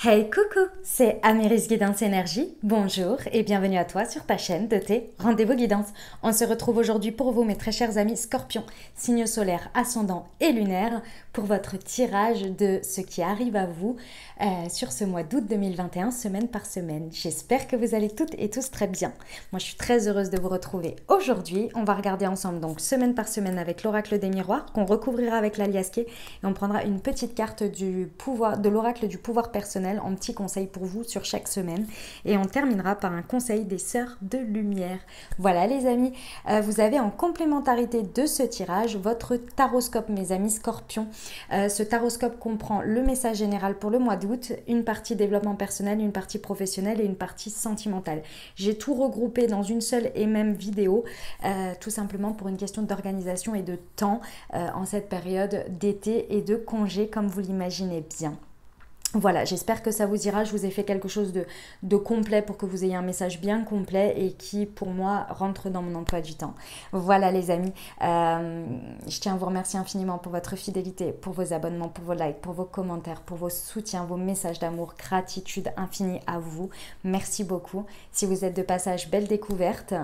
Hey coucou, c'est Améris Guidance Énergie. Bonjour et bienvenue à toi sur ta chaîne de tes rendez-vous guidance. On se retrouve aujourd'hui pour vous mes très chers amis Scorpions, signe solaire, ascendant et lunaire, pour votre tirage de ce qui arrive à vous sur ce mois d'août 2021, semaine par semaine. J'espère que vous allez toutes et tous très bien. Moi je suis très heureuse de vous retrouver aujourd'hui. On va regarder ensemble donc semaine par semaine avec l'oracle des miroirs qu'on recouvrira avec l'aliasqué et on prendra une petite carte du pouvoir, de l'oracle du pouvoir personnel en petit conseil pour vous sur chaque semaine et on terminera par un conseil des sœurs de lumière. Voilà les amis, vous avez en complémentarité de ce tirage votre taroscope mes amis Scorpions. Ce taroscope comprend le message général pour le mois d'août, une partie développement personnel, une partie professionnelle et une partie sentimentale. J'ai tout regroupé dans une seule et même vidéo, tout simplement pour une question d'organisation et de temps en cette période d'été et de congé comme vous l'imaginez bien. Voilà, j'espère que ça vous ira. Je vous ai fait quelque chose de complet pour que vous ayez un message bien complet et qui, pour moi, rentre dans mon emploi du temps. Voilà les amis, je tiens à vous remercier infiniment pour votre fidélité, pour vos abonnements, pour vos likes, pour vos commentaires, pour vos soutiens, vos messages d'amour. Gratitude infinie à vous. Merci beaucoup. Si vous êtes de passage, belle découverte.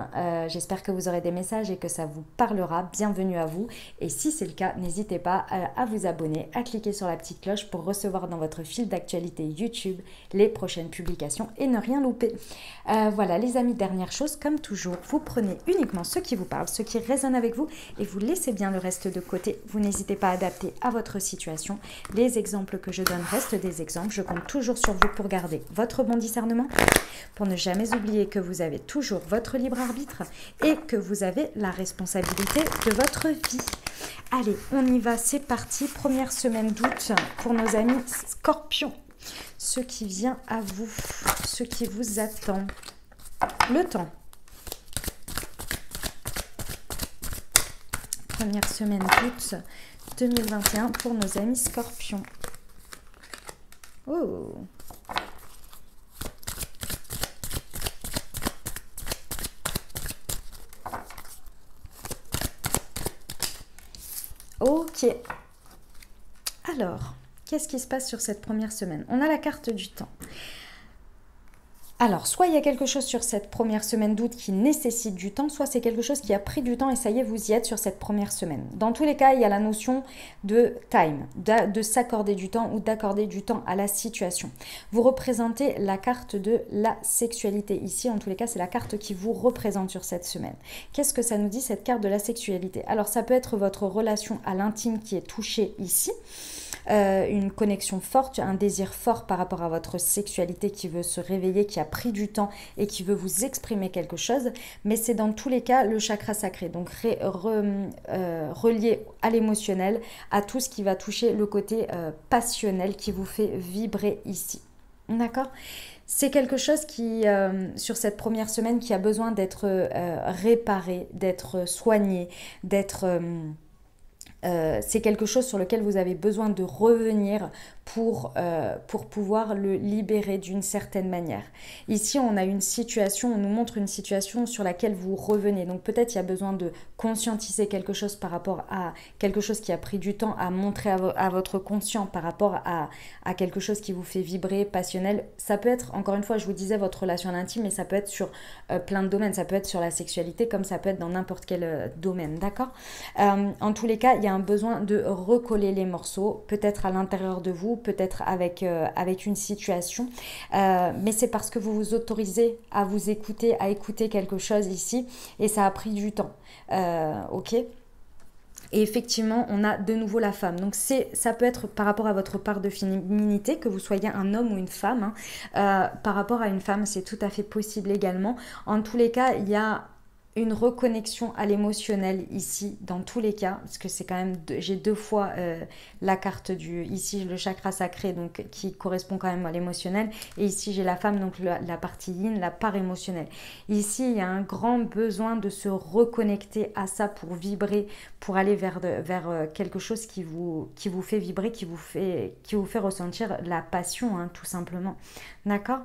J'espère que vous aurez des messages et que ça vous parlera. Bienvenue à vous. Et si c'est le cas, n'hésitez pas à vous abonner, à cliquer sur la petite cloche pour recevoir dans votre fil d'actualité YouTube les prochaines publications et ne rien louper. Voilà les amis, dernière chose, comme toujours, vous prenez uniquement ce qui vous parle, ce qui résonne avec vous et vous laissez bien le reste de côté. Vous n'hésitez pas à adapter à votre situation. Les exemples que je donne restent des exemples. Je compte toujours sur vous pour garder votre bon discernement, pour ne jamais oublier que vous avez toujours votre libre arbitre et que vous avez la responsabilité de votre vie. Allez, on y va, c'est parti. Première semaine d'août pour nos amis Scorpions. Ce qui vient à vous, ce qui vous attend. Le temps. Première semaine d'août 2021 pour nos amis Scorpions. Oh! Ok. Alors, qu'est-ce qui se passe sur cette première semaine? On a la carte du temps. Alors, soit il y a quelque chose sur cette première semaine d'août qui nécessite du temps, soit c'est quelque chose qui a pris du temps et ça y est, vous y êtes sur cette première semaine. Dans tous les cas, il y a la notion de time, de s'accorder du temps ou d'accorder du temps à la situation. Vous représentez la carte de la sexualité ici. En tous les cas, c'est la carte qui vous représente sur cette semaine. Qu'est-ce que ça nous dit, cette carte de la sexualité? Alors, ça peut être votre relation à l'intime qui est touchée ici. Une connexion forte, un désir fort par rapport à votre sexualité qui veut se réveiller, qui a pris du temps et qui veut vous exprimer quelque chose, mais c'est dans tous les cas le chakra sacré, donc relié à l'émotionnel, à tout ce qui va toucher le côté passionnel qui vous fait vibrer ici. D'accord ? C'est quelque chose qui, sur cette première semaine, qui a besoin d'être réparé, d'être soigné, d'être... c'est quelque chose sur lequel vous avez besoin de revenir pour pouvoir le libérer d'une certaine manière. Ici, on a une situation, on nous montre une situation sur laquelle vous revenez. Donc peut-être il y a besoin de conscientiser quelque chose par rapport à quelque chose qui a pris du temps à montrer à votre conscient par rapport à quelque chose qui vous fait vibrer, passionnel. Ça peut être, encore une fois, je vous disais votre relation à l'intime, mais ça peut être sur plein de domaines. Ça peut être sur la sexualité comme ça peut être dans n'importe quel domaine, d'accord ? En tous les cas, il y a un besoin de recoller les morceaux, peut-être à l'intérieur de vous, peut-être avec une situation, mais c'est parce que vous vous autorisez à vous écouter, à écouter quelque chose ici, et ça a pris du temps, ok ? Et effectivement, on a de nouveau la femme. Donc ça peut être par rapport à votre part de féminité, que vous soyez un homme ou une femme, hein. Par rapport à une femme, c'est tout à fait possible également. En tous les cas, il y a une reconnexion à l'émotionnel ici, dans tous les cas, parce que c'est quand même, j'ai deux fois la carte du, ici le chakra sacré, donc qui correspond quand même à l'émotionnel, et ici j'ai la femme, donc la partie yin, la part émotionnelle. Ici, il y a un grand besoin de se reconnecter à ça pour vibrer, pour aller vers quelque chose qui vous fait vibrer, qui vous fait ressentir la passion, hein, tout simplement. D'accord ?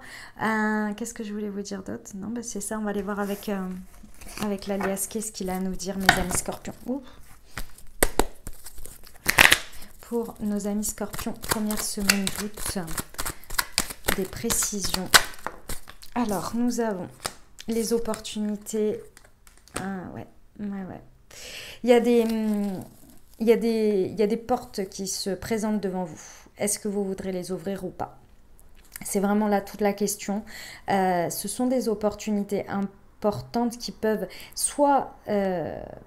Qu'est-ce que je voulais vous dire d'autre ? Non, ben c'est ça, on va aller voir avec l'alias, qu'est-ce qu'il a à nous dire, mes amis Scorpions. Ouh. Pour nos amis Scorpions, première semaine d'août. des précisions. Alors, nous avons les opportunités. Ah ouais. Il y a des portes qui se présentent devant vous. Est-ce que vous voudrez les ouvrir ou pas? C'est vraiment là toute la question. Ce sont des opportunités importantes qui peuvent, soit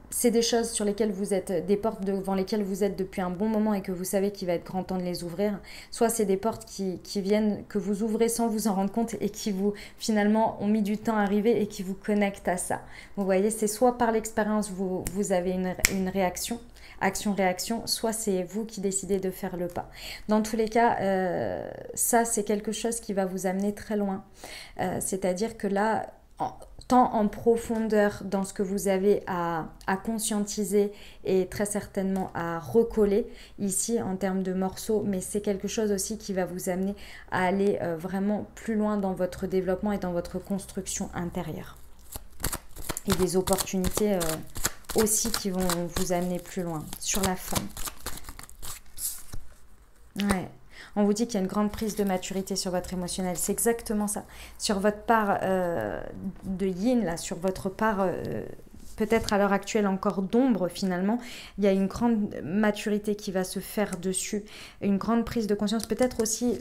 c'est des choses sur lesquelles vous êtes, des portes devant lesquelles vous êtes depuis un bon moment et que vous savez qu'il va être grand temps de les ouvrir, soit c'est des portes qui viennent, que vous ouvrez sans vous en rendre compte et qui vous finalement ont mis du temps à arriver et qui vous connectent à ça. Vous voyez, c'est soit par l'expérience vous avez une réaction, action-réaction, soit c'est vous qui décidez de faire le pas. Dans tous les cas, ça c'est quelque chose qui va vous amener très loin. C'est-à-dire que là, tant en profondeur dans ce que vous avez à conscientiser et très certainement à recoller ici en termes de morceaux, mais c'est quelque chose aussi qui va vous amener à aller vraiment plus loin dans votre développement et dans votre construction intérieure. Et des opportunités aussi qui vont vous amener plus loin sur la femme. Ouais. On vous dit qu'il y a une grande prise de maturité sur votre émotionnel. C'est exactement ça. Sur votre part de yin, là, sur votre part peut-être à l'heure actuelle encore d'ombre finalement, il y a une grande maturité qui va se faire dessus. Une grande prise de conscience. Peut-être aussi,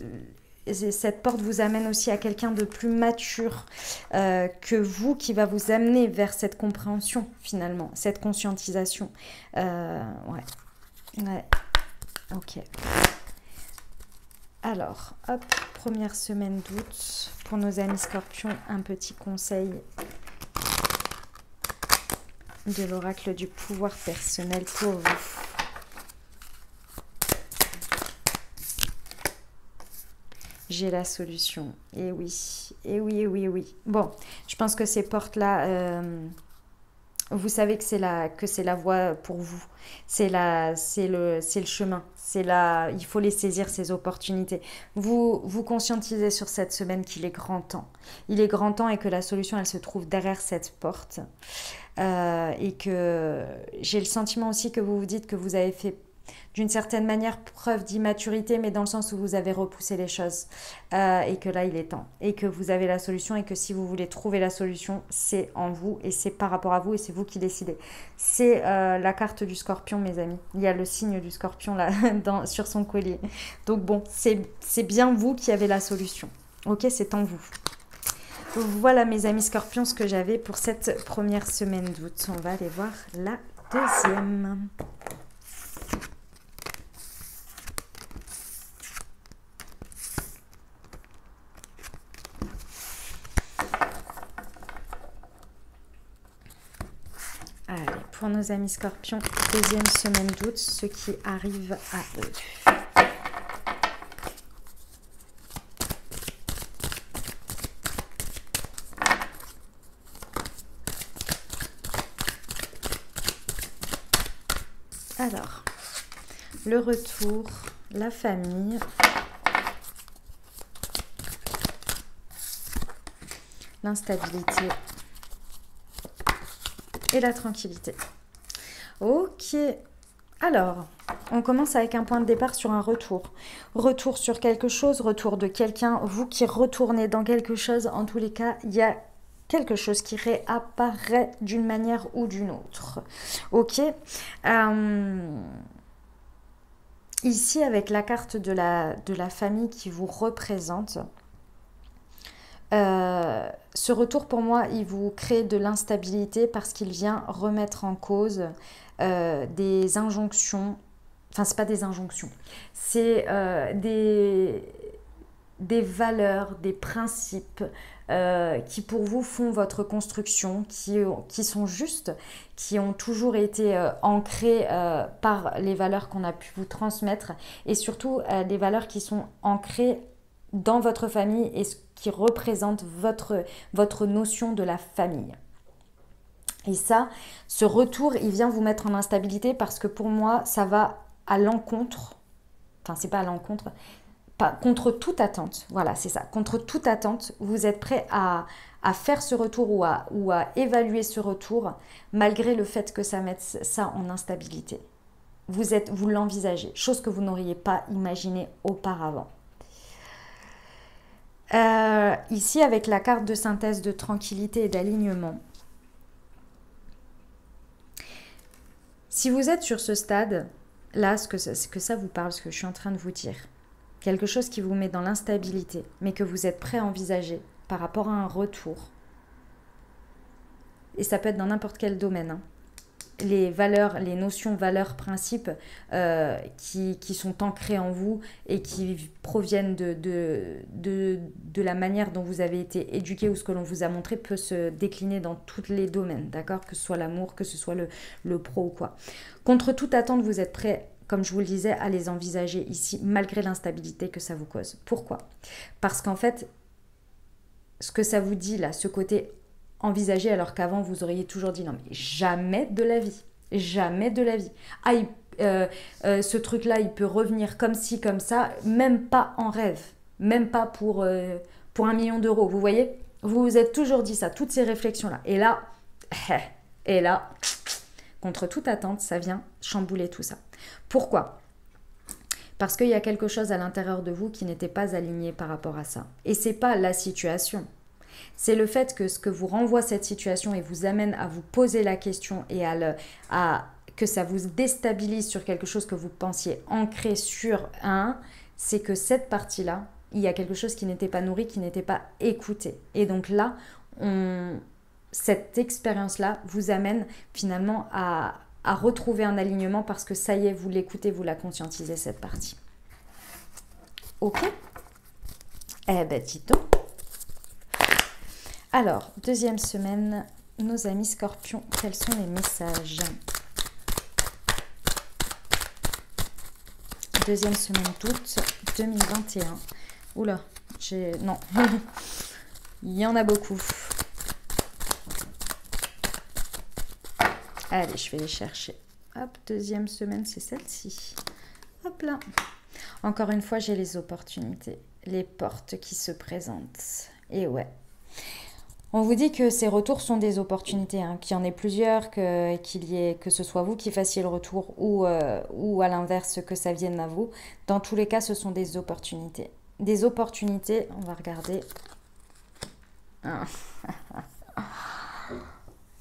cette porte vous amène aussi à quelqu'un de plus mature que vous, qui va vous amener vers cette compréhension finalement, cette conscientisation. Ouais. Ok. Alors, hop, première semaine d'août. Pour nos amis scorpions, un petit conseil de l'oracle du pouvoir personnel pour vous. J'ai la solution. Et oui, et oui, et oui, et oui. Bon, je pense que ces portes-là, vous savez que c'est la voie pour vous. C'est le chemin. Il faut les saisir, ces opportunités. Vous conscientisez sur cette semaine qu'il est grand temps. Il est grand temps et que la solution, elle se trouve derrière cette porte. Et que j'ai le sentiment aussi que vous vous dites que vous avez fait d'une certaine manière preuve d'immaturité, mais dans le sens où vous avez repoussé les choses et que là il est temps et que vous avez la solution et que si vous voulez trouver la solution, c'est en vous et c'est par rapport à vous et c'est vous qui décidez. C'est la carte du scorpion, mes amis. Il y a le signe du scorpion là sur son collier. Donc bon, c'est bien vous qui avez la solution. Ok, c'est en vous. Voilà mes amis scorpions ce que j'avais pour cette première semaine d'août. On va aller voir la deuxième. Allez, pour nos amis scorpions, deuxième semaine d'août, ce qui arrive à eux. Alors, le retour, la famille, l'instabilité et la tranquillité. Ok, alors, on commence avec un point de départ sur un retour. Retour sur quelque chose, retour de quelqu'un, vous qui retournez dans quelque chose, en tous les cas, il y a quelque chose qui réapparaît d'une manière ou d'une autre. Ok, ici, avec la carte de la famille qui vous représente, ce retour pour moi il vous crée de l'instabilité parce qu'il vient remettre en cause des injonctions, enfin c'est pas des injonctions, c'est des valeurs, des principes qui pour vous font votre construction, qui sont justes, qui ont toujours été ancrés par les valeurs qu'on a pu vous transmettre et surtout des valeurs qui sont ancrées dans votre famille et ce qui représente votre notion de la famille. Et ça, ce retour, il vient vous mettre en instabilité parce que pour moi, ça va à l'encontre, enfin c'est pas à l'encontre, pas, contre toute attente, voilà c'est ça, contre toute attente, vous êtes prêt à faire ce retour ou à évaluer ce retour malgré le fait que ça mette ça en instabilité. Vous l'envisagez, chose que vous n'auriez pas imaginé auparavant. Ici, avec la carte de synthèse de tranquillité et d'alignement, si vous êtes sur ce stade, là, ce que ça vous parle, ce que je suis en train de vous dire, quelque chose qui vous met dans l'instabilité, mais que vous êtes prêt à envisager par rapport à un retour, et ça peut être dans n'importe quel domaine, hein. Les valeurs, les notions, valeurs, principes qui sont ancrés en vous et qui proviennent de la manière dont vous avez été éduqué ou ce que l'on vous a montré peut se décliner dans tous les domaines, d'accord? Que ce soit l'amour, que ce soit le pro ou quoi. Contre toute attente, vous êtes prêt, comme je vous le disais, à les envisager ici, malgré l'instabilité que ça vous cause. Pourquoi? Parce qu'en fait, ce que ça vous dit là, ce côté envisager, alors qu'avant vous auriez toujours dit non mais jamais de la vie, jamais de la vie. Ah, ce truc-là, il peut revenir comme ci, comme ça, même pas en rêve, même pas pour 1 million d'euros, vous voyez? Vous vous êtes toujours dit ça, toutes ces réflexions-là. Et là, contre toute attente, ça vient chambouler tout ça. Pourquoi? Parce qu'il y a quelque chose à l'intérieur de vous qui n'était pas aligné par rapport à ça. Et c'est pas la situation. C'est le fait que ce que vous renvoie cette situation et vous amène à vous poser la question et que ça vous déstabilise sur quelque chose que vous pensiez ancré sur c'est que cette partie-là, il y a quelque chose qui n'était pas nourri, qui n'était pas écouté. Et donc là, cette expérience-là vous amène finalement à retrouver un alignement parce que ça y est, vous l'écoutez, vous la conscientisez cette partie. Ok? Eh ben, dis donc. Alors, deuxième semaine, nos amis Scorpions, quels sont les messages? Deuxième semaine d'août 2021. Oula, non, il y en a beaucoup. Allez, je vais les chercher. Hop, deuxième semaine, c'est celle-ci. Hop là. Encore une fois, j'ai les opportunités, les portes qui se présentent. Et ouais. On vous dit que ces retours sont des opportunités, hein, qu'il y en ait plusieurs, que ce soit vous qui fassiez le retour ou à l'inverse, que ça vienne à vous. Dans tous les cas, ce sont des opportunités. Des opportunités, on va regarder.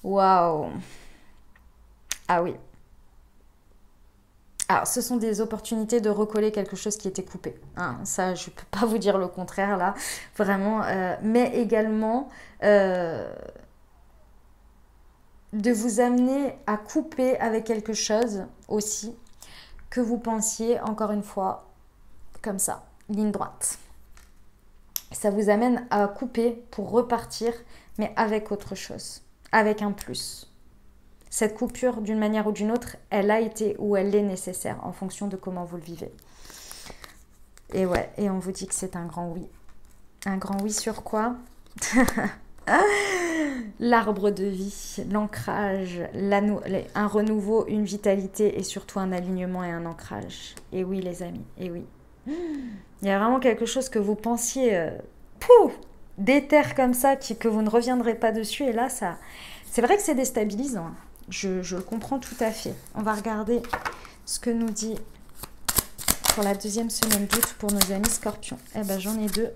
Waouh! Ah oui. Alors, ce sont des opportunités de recoller quelque chose qui était coupé. Hein, ça, je ne peux pas vous dire le contraire, là. Vraiment. Mais également, de vous amener à couper avec quelque chose aussi que vous pensiez, encore une fois, comme ça, ligne droite. Ça vous amène à couper pour repartir, mais avec autre chose, avec un plus. Cette coupure, d'une manière ou d'une autre, elle a été ou elle est nécessaire en fonction de comment vous le vivez. Et ouais, et on vous dit que c'est un grand oui. Un grand oui sur quoi? L'arbre de vie, l'ancrage, un renouveau, une vitalité et surtout un alignement et un ancrage. Et oui les amis, et oui. Il y a vraiment quelque chose que vous pensiez d'éther comme ça, que vous ne reviendrez pas dessus. Et là, c'est vrai que c'est déstabilisant. Je le comprends tout à fait. On va regarder ce que nous dit pour la deuxième semaine d'août pour nos amis Scorpions. Eh ben, j'en ai deux.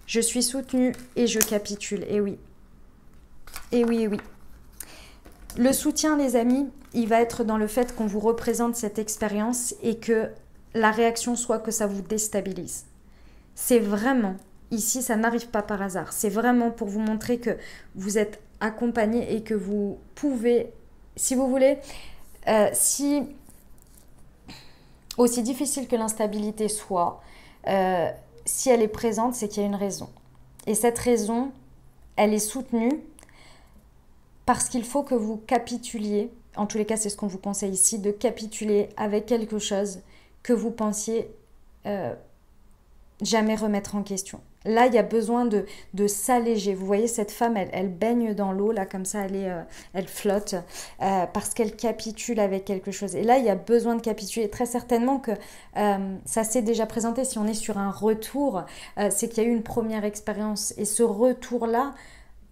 Je suis soutenue et je capitule. Et oui. Et oui, et oui. Le soutien, les amis, il va être dans le fait qu'on vous représente cette expérience et que la réaction soit que ça vous déstabilise. C'est vraiment, ici, ça n'arrive pas par hasard. C'est vraiment pour vous montrer que vous êtes accompagné et que vous pouvez, si vous voulez, aussi difficile que l'instabilité soit, si elle est présente, c'est qu'il y a une raison. Et cette raison, elle est soutenue parce qu'il faut que vous capituliez, en tous les cas c'est ce qu'on vous conseille ici, de capituler avec quelque chose que vous pensiez jamais remettre en question. Là, il y a besoin de s'alléger. Vous voyez, cette femme, elle baigne dans l'eau, là, comme ça, elle flotte, parce qu'elle capitule avec quelque chose. Et là, il y a besoin de capituler. Très certainement que ça s'est déjà présenté. Si on est sur un retour, c'est qu'il y a eu une première expérience. Et ce retour-là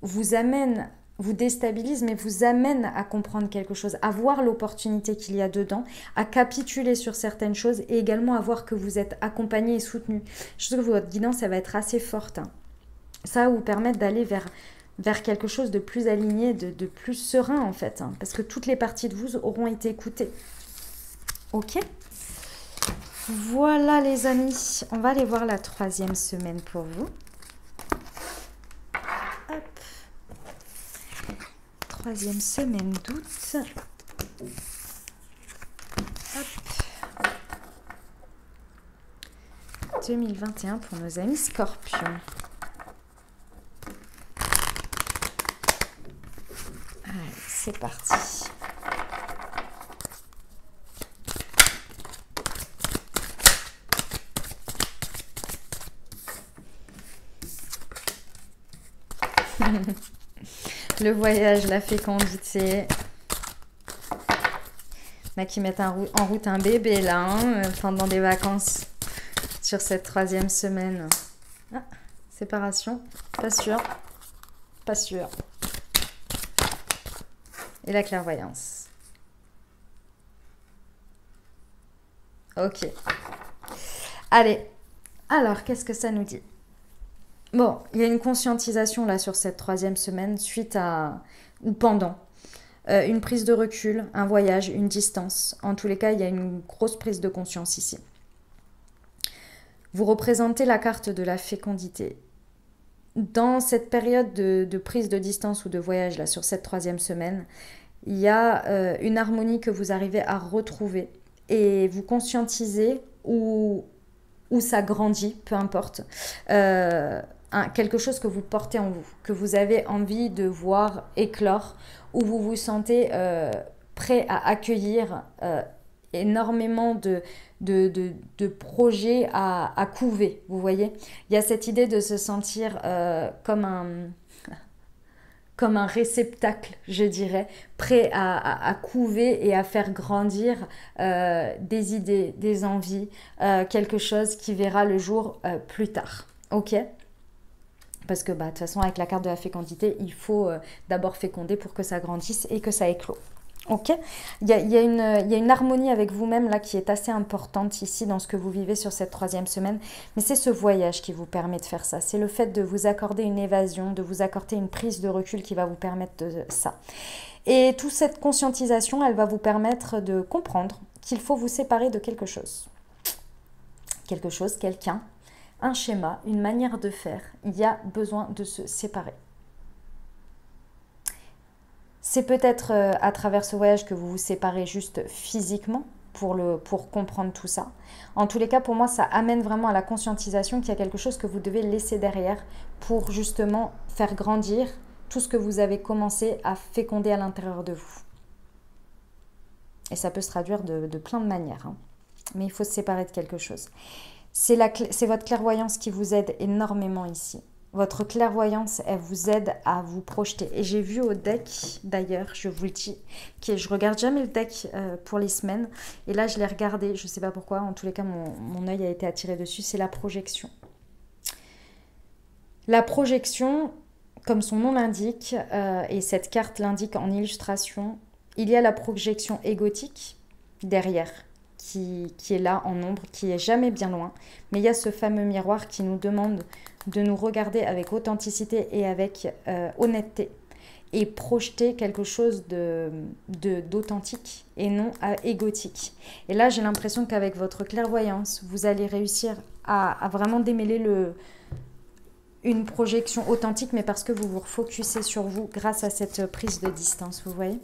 vous amène vous déstabilise, mais vous amène à comprendre quelque chose, à voir l'opportunité qu'il y a dedans, à capituler sur certaines choses et également à voir que vous êtes accompagné et soutenu. Je trouve que votre guidance, elle va être assez forte. Hein. Ça va vous permettre d'aller vers quelque chose de plus aligné, de plus serein en fait, hein, parce que toutes les parties de vous auront été écoutées. Ok ? Voilà les amis, on va aller voir la 3e semaine pour vous. Hop. 3e semaine d'août. Hop. 2021 pour nos amis Scorpions. Allez, c'est parti. Le voyage, la fécondité. Il y en a qui mettent en route un bébé là, hein, pendant des vacances sur cette 3e semaine. Ah, séparation, pas sûr, pas sûr. Et la clairvoyance. Ok. Allez, alors qu'est-ce que ça nous dit ? Bon, il y a une conscientisation là sur cette 3e semaine suite à, ou pendant, une prise de recul, un voyage, une distance. En tous les cas, il y a une grosse prise de conscience ici. Vous représentez la carte de la fécondité. Dans cette période de prise de distance ou de voyage là sur cette 3e semaine, il y a une harmonie que vous arrivez à retrouver et vous conscientisez ou ça grandit, peu importe. Quelque chose que vous portez en vous, que vous avez envie de voir éclore, où vous vous sentez prêt à accueillir énormément de projets à couver, vous voyez. Il y a cette idée de se sentir comme un réceptacle, je dirais, prêt à couver et à faire grandir des idées, des envies, quelque chose qui verra le jour plus tard. Ok ? Parce que de toute façon, avec la carte de la fécondité, il faut d'abord féconder pour que ça grandisse et que ça éclot. Ok ? Il y a une harmonie avec vous-même là qui est assez importante ici dans ce que vous vivez sur cette 3e semaine. Mais c'est ce voyage qui vous permet de faire ça. C'est le fait de vous accorder une évasion, de vous accorder une prise de recul qui va vous permettre de ça. Et toute cette conscientisation, elle va vous permettre de comprendre qu'il faut vous séparer de quelque chose. Quelque chose, quelqu'un, un schéma, une manière de faire. Il y a besoin de se séparer. C'est peut-être à travers ce voyage que vous vous séparez juste physiquement pour comprendre tout ça. En tous les cas, pour moi, ça amène vraiment à la conscientisation qu'il y a quelque chose que vous devez laisser derrière pour justement faire grandir tout ce que vous avez commencé à féconder à l'intérieur de vous. Et ça peut se traduire de plein de manières. Hein. Mais il faut se séparer de quelque chose. C'est votre clairvoyance qui vous aide énormément ici. Votre clairvoyance, elle vous aide à vous projeter. Et j'ai vu au deck, d'ailleurs, je vous le dis, je regarde jamais le deck pour les semaines. Et là, je l'ai regardé, je ne sais pas pourquoi. En tous les cas, mon œil a été attiré dessus. C'est la projection. La projection, comme son nom l'indique, et cette carte l'indique en illustration, il y a la projection égotique derrière, qui est là en ombre, qui est jamais bien loin. Mais il y a ce fameux miroir qui nous demande de nous regarder avec authenticité et avec honnêteté et projeter quelque chose d'authentique et non égotique. Et là, j'ai l'impression qu'avec votre clairvoyance, vous allez réussir à vraiment démêler une projection authentique, mais parce que vous vous refocusez sur vous grâce à cette prise de distance, vous voyez ?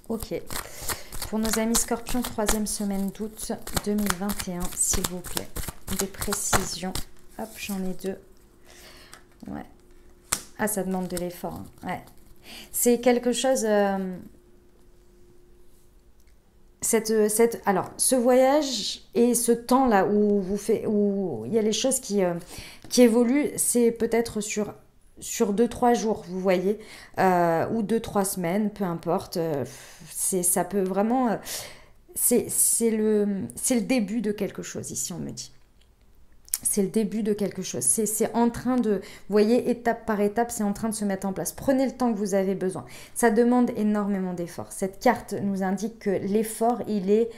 Ok. Pour nos amis Scorpions, 3e semaine d'août 2021, s'il vous plaît. Des précisions. Hop, j'en ai 2. Ouais. Ah, ça demande de l'effort. Hein. Ouais. C'est quelque chose... alors, ce voyage et ce temps-là où il y a les choses qui évoluent, c'est peut-être sur 2-3 jours, vous voyez, ou 2-3 semaines, peu importe. Ça peut vraiment... c'est le début de quelque chose, ici, on me dit. c'est le début de quelque chose. C'est en train de, vous voyez, étape par étape, c'est en train de se mettre en place. Prenez le temps que vous avez besoin. Ça demande énormément d'efforts. Cette carte nous indique que l'effort, il est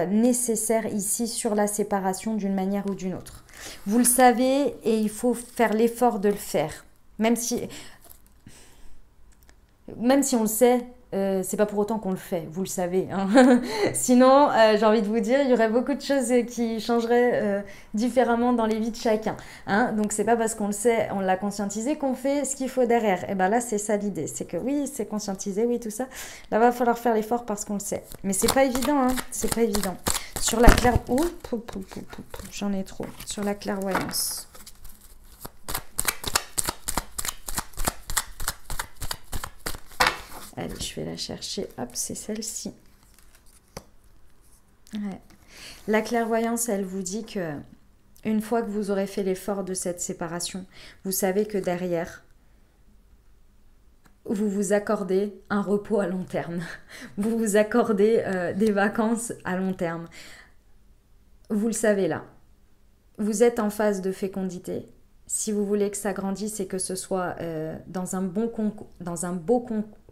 nécessaire ici sur la séparation d'une manière ou d'une autre. Vous le savez et il faut faire l'effort de le faire. Même si on le sait, c'est pas pour autant qu'on le fait, vous le savez. Hein. Sinon, j'ai envie de vous dire, il y aurait beaucoup de choses qui changeraient différemment dans les vies de chacun. Hein. Donc, c'est pas parce qu'on le sait, on l'a conscientisé qu'on fait ce qu'il faut derrière. Et bien là, c'est ça l'idée. C'est que oui, c'est conscientisé, oui, tout ça. Là, va falloir faire l'effort parce qu'on le sait. Mais c'est pas évident, hein. C'est pas évident. Sur la clairvoyance, j'en ai trop. Sur la clairvoyance. Allez, je vais la chercher. Hop, c'est celle-ci. Ouais. La clairvoyance, elle vous dit que une fois que vous aurez fait l'effort de cette séparation, vous savez que derrière, vous vous accordez un repos à long terme. Vous vous accordez des vacances à long terme. Vous le savez là. Vous êtes en phase de fécondité. Si vous voulez que ça grandisse et que ce soit dans un beau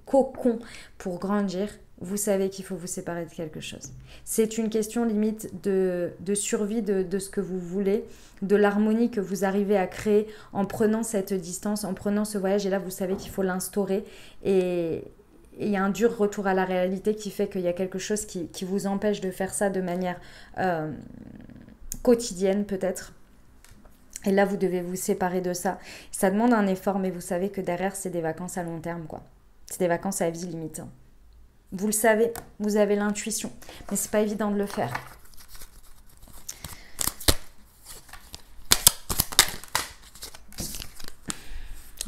cocon pour grandir, vous savez qu'il faut vous séparer de quelque chose. C'est une question limite de survie de ce que vous voulez, de l'harmonie que vous arrivez à créer en prenant cette distance, en prenant ce voyage. Et là, vous savez qu'il faut l'instaurer. Et il y a un dur retour à la réalité qui fait qu'il y a quelque chose qui vous empêche de faire ça de manière quotidienne peut-être. Et là, vous devez vous séparer de ça. Ça demande un effort, mais vous savez que derrière, c'est des vacances à long terme, quoi. C'est des vacances à vie limite. Vous le savez, vous avez l'intuition, mais c'est pas évident de le faire.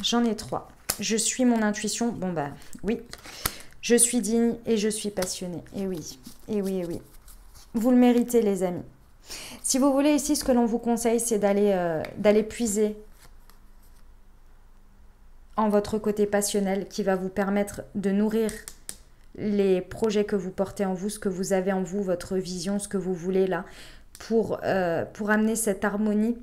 J'en ai 3. Je suis mon intuition. Bon bah oui. Je suis digne et je suis passionnée. Et oui, et oui, et oui. Vous le méritez les amis. Si vous voulez ici, ce que l'on vous conseille, c'est d'aller puiser en votre côté passionnel qui va vous permettre de nourrir les projets que vous portez en vous, ce que vous avez en vous, votre vision, ce que vous voulez là, pour amener cette harmonie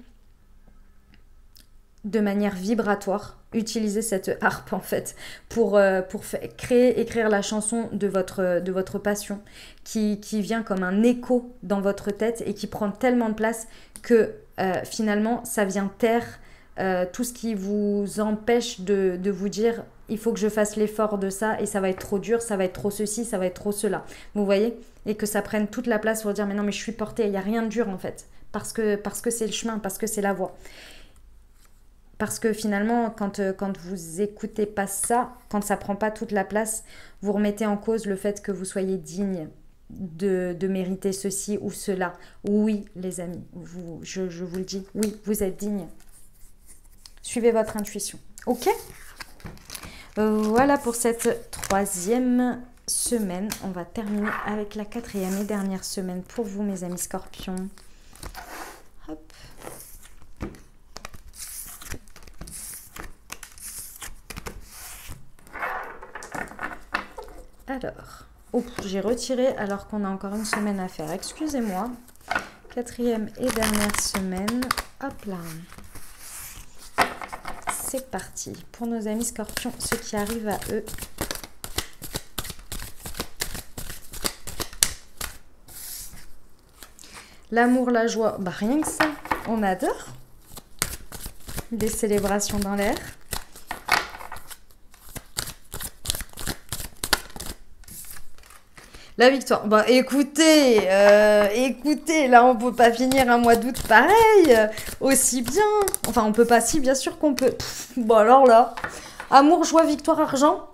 de manière vibratoire. Utilisez cette harpe en fait pour écrire la chanson de votre passion qui vient comme un écho dans votre tête et qui prend tellement de place que finalement ça vient taire tout ce qui vous empêche de vous dire il faut que je fasse l'effort de ça et ça va être trop dur, ça va être trop ceci, ça va être trop cela. Vous voyez? Et que ça prenne toute la place pour dire mais non mais je suis portée, il n'y a rien de dur en fait. Parce que c'est le chemin, parce que c'est la voie. Parce que finalement, quand vous écoutez pas ça, quand ça prend pas toute la place, vous remettez en cause le fait que vous soyez digne de mériter ceci ou cela. Oui, les amis, je vous le dis, oui, vous êtes digne. Suivez votre intuition. Ok? Voilà pour cette 3e semaine. On va terminer avec la 4e et dernière semaine pour vous, mes amis scorpions. Hop. Alors, j'ai retiré alors qu'on a encore une semaine à faire. Excusez-moi. 4e et dernière semaine. Hop là. C'est parti. Pour nos amis scorpions, ceux qui arrivent à eux. L'amour, la joie, bah rien que ça, on adore. Des célébrations dans l'air. La victoire. Bah écoutez, là on peut pas finir un mois d'août pareil, aussi bien. Enfin on peut pas, si bien sûr qu'on peut. Bon alors là, amour, joie, victoire, argent.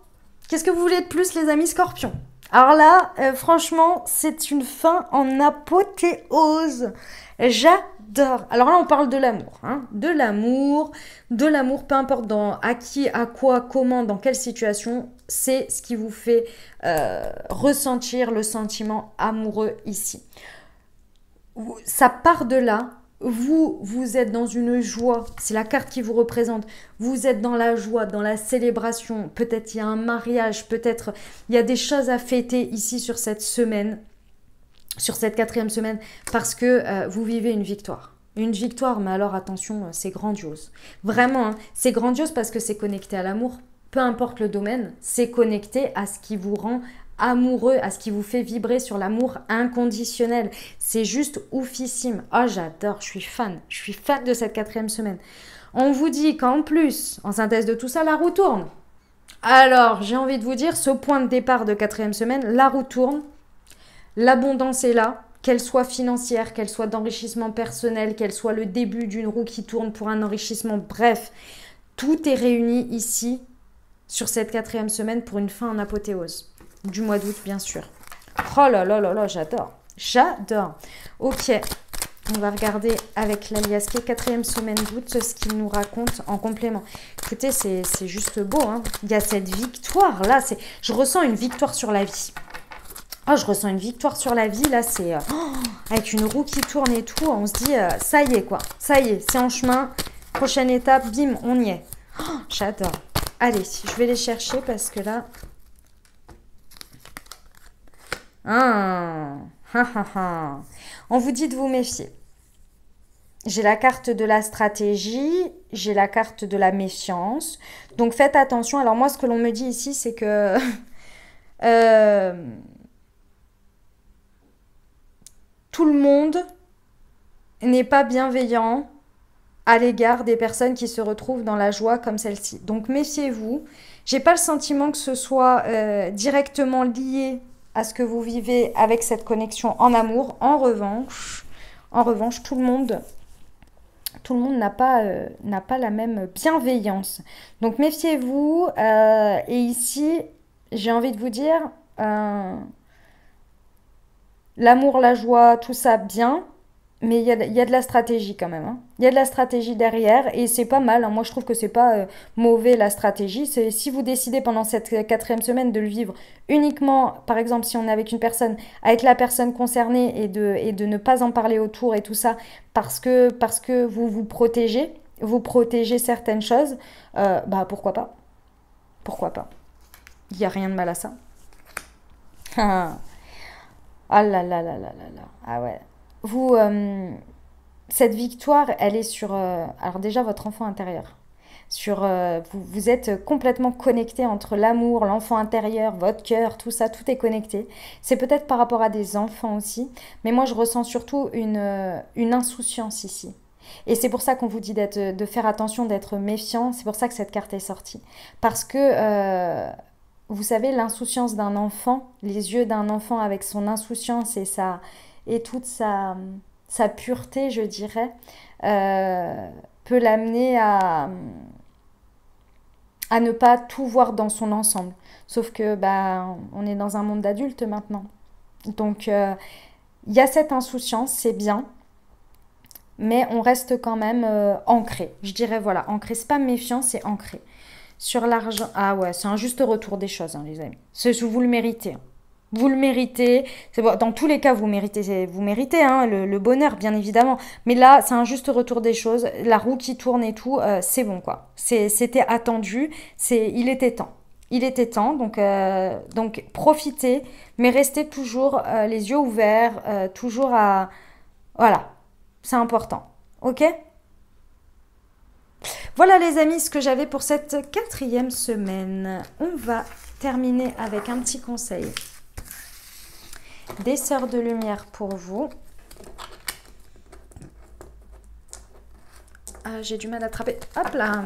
Qu'est-ce que vous voulez de plus les amis scorpions? Alors là, franchement, c'est une fin en apothéose. J'adore. Alors là, on parle de l'amour. Hein, de l'amour, peu importe à qui, à quoi, comment, dans quelle situation. C'est ce qui vous fait ressentir le sentiment amoureux ici. Ça part de là. Vous êtes dans une joie, c'est la carte qui vous représente, vous êtes dans la joie, dans la célébration, peut-être il y a un mariage, peut-être il y a des choses à fêter ici sur cette semaine, sur cette 4e semaine, parce que vous vivez une victoire. Une victoire, mais alors attention, c'est grandiose. Vraiment, hein, c'est grandiose parce que c'est connecté à l'amour. Peu importe le domaine, c'est connecté à ce qui vous rend amoureux, à ce qui vous fait vibrer sur l'amour inconditionnel. C'est juste oufissime. Oh, j'adore, je suis fan. Je suis fan de cette 4e semaine. On vous dit qu'en plus, en synthèse de tout ça, la roue tourne. Alors, j'ai envie de vous dire, ce point de départ de 4e semaine, la roue tourne. L'abondance est là, qu'elle soit financière, qu'elle soit d'enrichissement personnel, qu'elle soit le début d'une roue qui tourne pour un enrichissement. Bref, tout est réuni ici sur cette 4e semaine pour une fin en apothéose. Du mois d'août, bien sûr. Oh là là là là, j'adore. J'adore. Ok, on va regarder avec l'alias qui est 4e semaine d'août ce qu'il nous raconte en complément. Écoutez, c'est juste beau. Hein. Il y a cette victoire là. Je ressens une victoire sur la vie. Oh, je ressens une victoire sur la vie. Là, c'est avec une roue qui tourne et tout. On se dit, ça y est quoi. Ça y est, c'est en chemin. Prochaine étape, bim, on y est. Oh, j'adore. Allez, je vais les chercher parce que là... On vous dit de vous méfier. J'ai la carte de la stratégie, j'ai la carte de la méfiance. Donc faites attention. Alors moi, ce que l'on me dit ici, c'est que tout le monde n'est pas bienveillant à l'égard des personnes qui se retrouvent dans la joie comme celle-ci. Donc méfiez-vous. J'ai pas le sentiment que ce soit directement lié à ce que vous vivez avec cette connexion en amour. En revanche, tout le monde n'a pas la même bienveillance. Donc méfiez-vous. Et ici, j'ai envie de vous dire, l'amour, la joie, tout ça bien. Mais il y a de la stratégie quand même. Hein. Il y a de la stratégie derrière et c'est pas mal. Hein. Moi, je trouve que c'est pas mauvais la stratégie. C'est si vous décidez pendant cette 4e semaine de le vivre uniquement, par exemple, si on est avec une personne, avec la personne concernée et de ne pas en parler autour et tout ça, parce que vous protégez certaines choses, bah pourquoi pas? Pourquoi pas? Il n'y a rien de mal à ça. Ah là là là là là là. Ah ouais. Vous, cette victoire, elle est sur, alors déjà votre enfant intérieur. Vous êtes complètement connecté entre l'amour, l'enfant intérieur, votre cœur, tout ça, tout est connecté. C'est peut-être par rapport à des enfants aussi, mais moi je ressens surtout une insouciance ici. Et c'est pour ça qu'on vous dit de faire attention, d'être méfiant. C'est pour ça que cette carte est sortie. Parce que, vous savez, l'insouciance d'un enfant, les yeux d'un enfant avec son insouciance et toute sa pureté, je dirais, peut l'amener à ne pas tout voir dans son ensemble. Sauf que on est dans un monde d'adultes maintenant. Donc, il y a cette insouciance, c'est bien, mais on reste quand même ancré. Je dirais, voilà, ancré. C'est pas méfiant, c'est ancré. Sur l'argent, ah ouais, c'est un juste retour des choses, hein, les amis. Vous le méritez. Vous le méritez. Bon, dans tous les cas, vous méritez hein, le bonheur, bien évidemment. Mais là, c'est un juste retour des choses. La roue qui tourne et tout, c'est bon, quoi. C'était attendu. Il était temps. Il était temps. Donc profitez, mais restez toujours les yeux ouverts, toujours à... Voilà, c'est important. Ok ? Voilà les amis, ce que j'avais pour cette 4e semaine. On va terminer avec un petit conseil des sœurs de lumière pour vous. Ah, j'ai du mal à attraper. Hop là.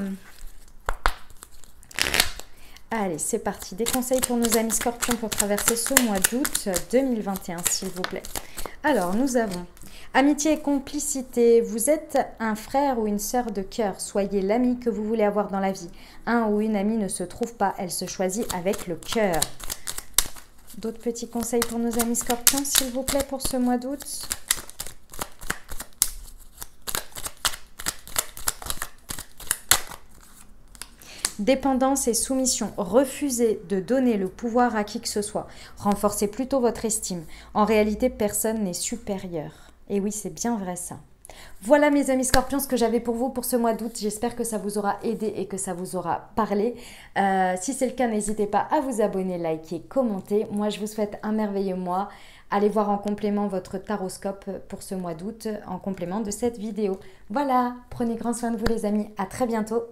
Allez, c'est parti. Des conseils pour nos amis scorpions pour traverser ce mois d'août 2021, s'il vous plaît. Alors, nous avons amitié et complicité. Vous êtes un frère ou une sœur de cœur. Soyez l'ami que vous voulez avoir dans la vie. Un ou une amie ne se trouve pas. Elle se choisit avec le cœur. D'autres petits conseils pour nos amis scorpions, s'il vous plaît, pour ce mois d'août. Dépendance et soumission. Refusez de donner le pouvoir à qui que ce soit. Renforcez plutôt votre estime. En réalité, personne n'est supérieur. Et oui, c'est bien vrai ça. Voilà mes amis scorpions, ce que j'avais pour vous pour ce mois d'août. J'espère que ça vous aura aidé et que ça vous aura parlé. Si c'est le cas, n'hésitez pas à vous abonner, liker, commenter. Moi, je vous souhaite un merveilleux mois. allez voir en complément votre taroscope pour ce mois d'août en complément de cette vidéo. Voilà, prenez grand soin de vous les amis, à très bientôt.